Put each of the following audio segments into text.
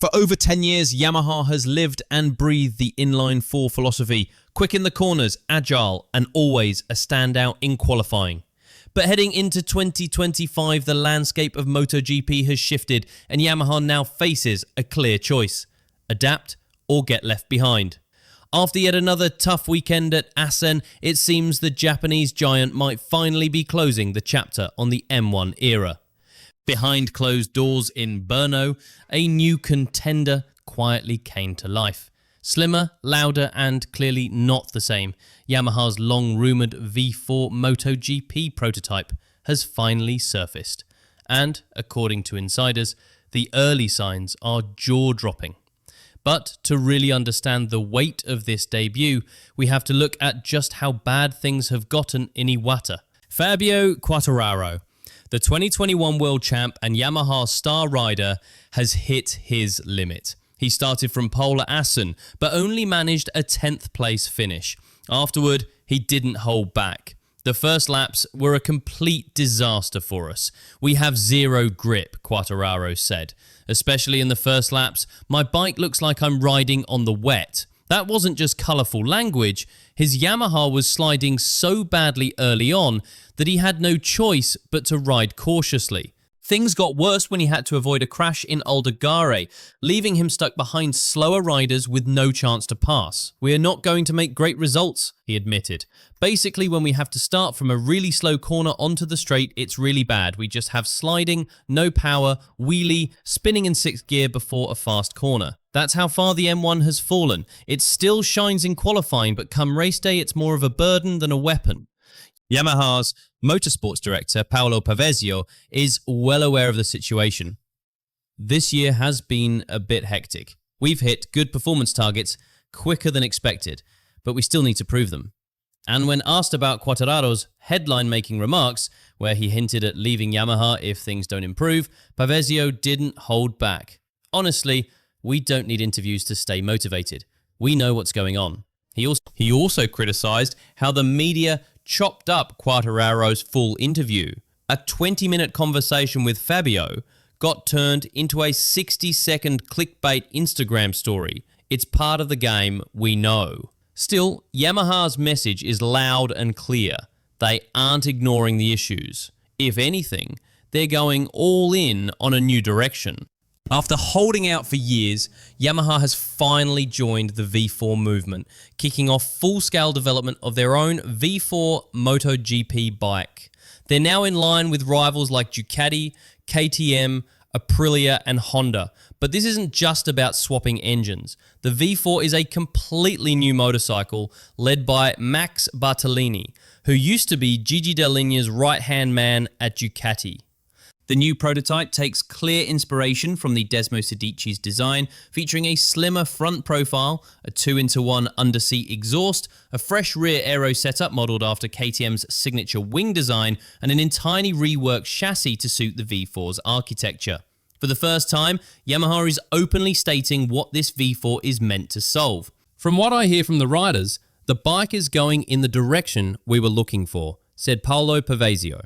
For over 10 years, Yamaha has lived and breathed the inline-4 philosophy, quick in the corners, agile, and always a standout in qualifying. But heading into 2025, the landscape of MotoGP has shifted and Yamaha now faces a clear choice: adapt or get left behind. After yet another tough weekend at Assen, it seems the Japanese giant might finally be closing the chapter on the M1 era. Behind closed doors in Brno, a new contender quietly came to life. Slimmer, louder, and clearly not the same, Yamaha's long-rumoured V4 MotoGP prototype has finally surfaced. And, according to insiders, the early signs are jaw-dropping. But to really understand the weight of this debut, we have to look at just how bad things have gotten in Iwata. Fabio Quartararo, the 2021 world champ and Yamaha star rider, has hit his limit. He started from pole at Assen, but only managed a 10th place finish. Afterward, he didn't hold back. The first laps were a complete disaster for us. We have zero grip, Quartararo said. Especially in the first laps, my bike looks like I'm riding on the wet. That wasn't just colourful language. His Yamaha was sliding so badly early on that he had no choice but to ride cautiously. Things got worse when he had to avoid a crash in Aldergare, leaving him stuck behind slower riders with no chance to pass. "We are not going to make great results," he admitted. "Basically, when we have to start from a really slow corner onto the straight, it's really bad. We just have sliding, no power, wheelie, spinning in 6th gear before a fast corner. That's how far the M1 has fallen. It still shines in qualifying, but come race day, it's more of a burden than a weapon." Yamaha's motorsports director, Paolo Pavesio, is well aware of the situation. "This year has been a bit hectic. We've hit good performance targets quicker than expected, but we still need to prove them." And when asked about Quartararo's headline-making remarks, where he hinted at leaving Yamaha if things don't improve, Pavesio didn't hold back. "Honestly, we don't need interviews to stay motivated. We know what's going on." He also criticised how the media chopped up Quartararo's full interview. A 20-minute conversation with Fabio got turned into a 60-second clickbait Instagram story. It's part of the game, we know. Still, Yamaha's message is loud and clear. They aren't ignoring the issues. If anything, they're going all in on a new direction. After holding out for years, Yamaha has finally joined the V4 movement, kicking off full-scale development of their own V4 MotoGP bike. They're now in line with rivals like Ducati, KTM, Aprilia, and Honda. But this isn't just about swapping engines. The V4 is a completely new motorcycle led by Max Bartolini, who used to be Gigi Dall'Igna's right-hand man at Ducati. The new prototype takes clear inspiration from the Desmo Sedici's design, featuring a slimmer front profile, a 2-in-1 underseat exhaust, a fresh rear aero setup modelled after KTM's signature wing design, and an entirely reworked chassis to suit the V4's architecture. For the first time, Yamaha is openly stating what this V4 is meant to solve. "From what I hear from the riders, the bike is going in the direction we were looking for," said Paolo Pavesio.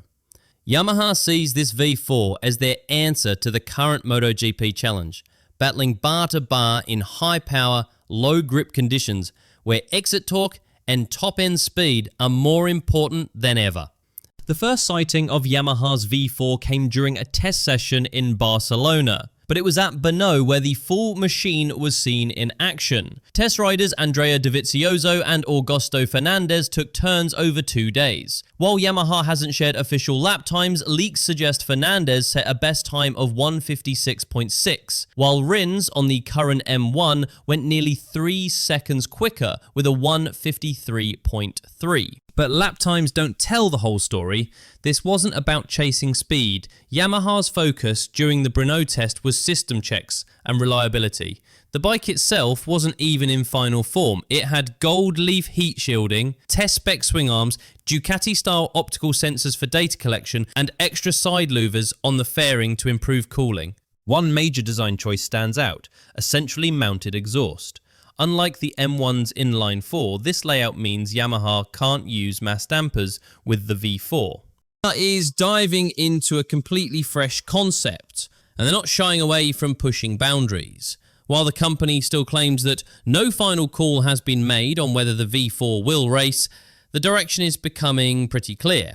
Yamaha sees this V4 as their answer to the current MotoGP challenge, battling bar to bar in high-power, low-grip conditions where exit torque and top-end speed are more important than ever. The first sighting of Yamaha's V4 came during a test session in Barcelona, but it was at Brno where the full machine was seen in action. Test riders Andrea Dovizioso and Augusto Fernandez took turns over 2 days. While Yamaha hasn't shared official lap times, leaks suggest Fernandez set a best time of 1:56.6, while Rins on the current M1 went nearly 3 seconds quicker with a 1:53.3. But lap times don't tell the whole story. This wasn't about chasing speed. Yamaha's focus during the Brno test was system checks and reliability. The bike itself wasn't even in final form. It had gold leaf heat shielding, test spec swing arms, Ducati-style optical sensors for data collection, and extra side louvers on the fairing to improve cooling. One major design choice stands out: a centrally mounted exhaust. Unlike the M1's inline-4, this layout means Yamaha can't use mass dampers with the V4. Is diving into a completely fresh concept, and they're not shying away from pushing boundaries. While the company still claims that no final call has been made on whether the V4 will race, the direction is becoming pretty clear.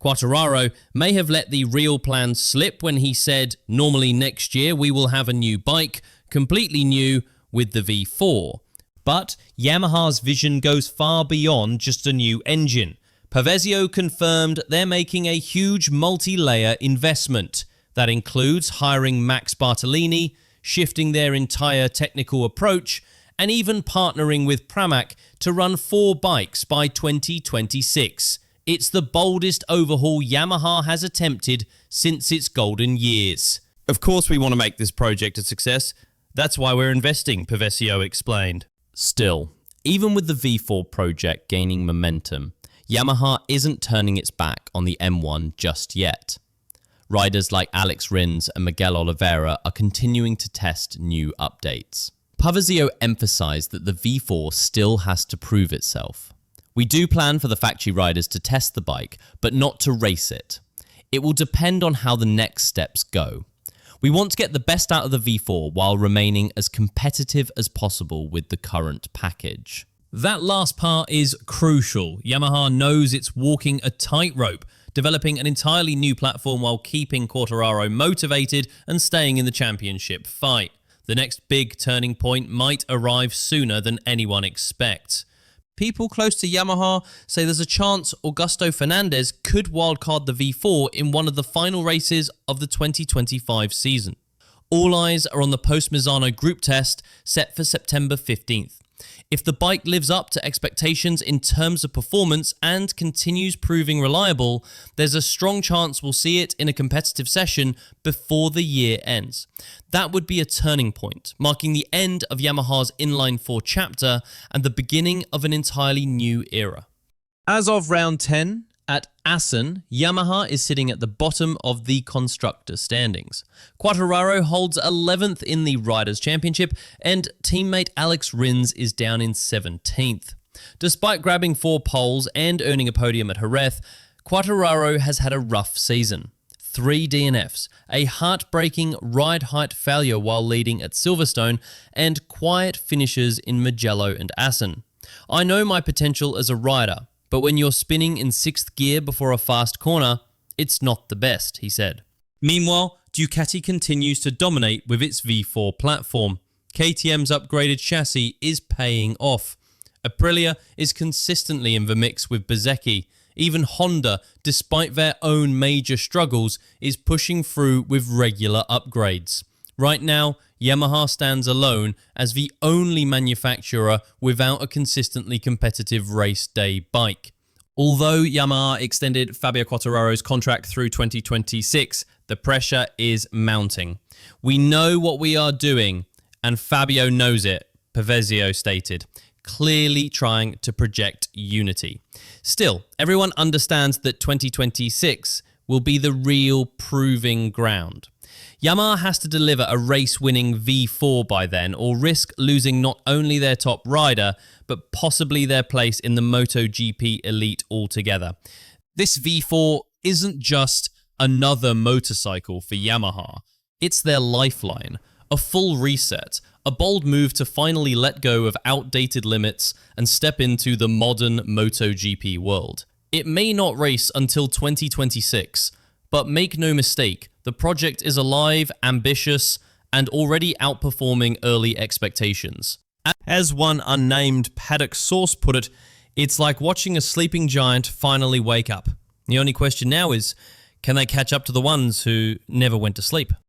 Quartararo may have let the real plan slip when he said, normally next year we will have a new bike, completely new, with the V4. But Yamaha's vision goes far beyond just a new engine. Pavesio confirmed they're making a huge multi-layer investment. That includes hiring Max Bartolini, shifting their entire technical approach, and even partnering with Pramac to run 4 bikes by 2026. It's the boldest overhaul Yamaha has attempted since its golden years. Of course we want to make this project a success. That's why we're investing, Pavesio explained. Still, even with the V4 project gaining momentum, Yamaha isn't turning its back on the M1 just yet. Riders like Alex Rins and Miguel Oliveira are continuing to test new updates. Pavesio emphasized that the V4 still has to prove itself. We do plan for the factory riders to test the bike, but not to race it. It will depend on how the next steps go. We want to get the best out of the V4 while remaining as competitive as possible with the current package. That last part is crucial. Yamaha knows it's walking a tightrope, developing an entirely new platform while keeping Quartararo motivated and staying in the championship fight. The next big turning point might arrive sooner than anyone expects. People close to Yamaha say there's a chance Augusto Fernandez could wildcard the V4 in one of the final races of the 2025 season. All eyes are on the post-Misano group test set for September 15th. If the bike lives up to expectations in terms of performance and continues proving reliable, there's a strong chance we'll see it in a competitive session before the year ends. That would be a turning point, marking the end of Yamaha's Inline 4 chapter and the beginning of an entirely new era. As of round 10, at Assen, Yamaha is sitting at the bottom of the constructor standings. Quartararo holds 11th in the Riders' Championship, and teammate Alex Rins is down in 17th. Despite grabbing 4 poles and earning a podium at Jerez, Quartararo has had a rough season. 3 DNFs, a heartbreaking ride height failure while leading at Silverstone, and quiet finishes in Mugello and Assen. I know my potential as a rider, but when you're spinning in 6th gear before a fast corner, it's not the best, he said. Meanwhile, Ducati continues to dominate with its V4 platform. KTM's upgraded chassis is paying off. Aprilia is consistently in the mix with Bezzecchi. Even Honda, despite their own major struggles, is pushing through with regular upgrades. Right now, Yamaha stands alone as the only manufacturer without a consistently competitive race day bike. Although Yamaha extended Fabio Quartararo's contract through 2026, the pressure is mounting. We know what we are doing, and Fabio knows it, Pavesio stated, clearly trying to project unity. Still, everyone understands that 2026 will be the real proving ground. Yamaha has to deliver a race-winning V4 by then, or risk losing not only their top rider, but possibly their place in the MotoGP elite altogether. This V4 isn't just another motorcycle for Yamaha. It's their lifeline, a full reset, a bold move to finally let go of outdated limits and step into the modern MotoGP world. It may not race until 2026, but make no mistake, the project is alive, ambitious, and already outperforming early expectations. As one unnamed paddock source put it, it's like watching a sleeping giant finally wake up. The only question now is, can they catch up to the ones who never went to sleep?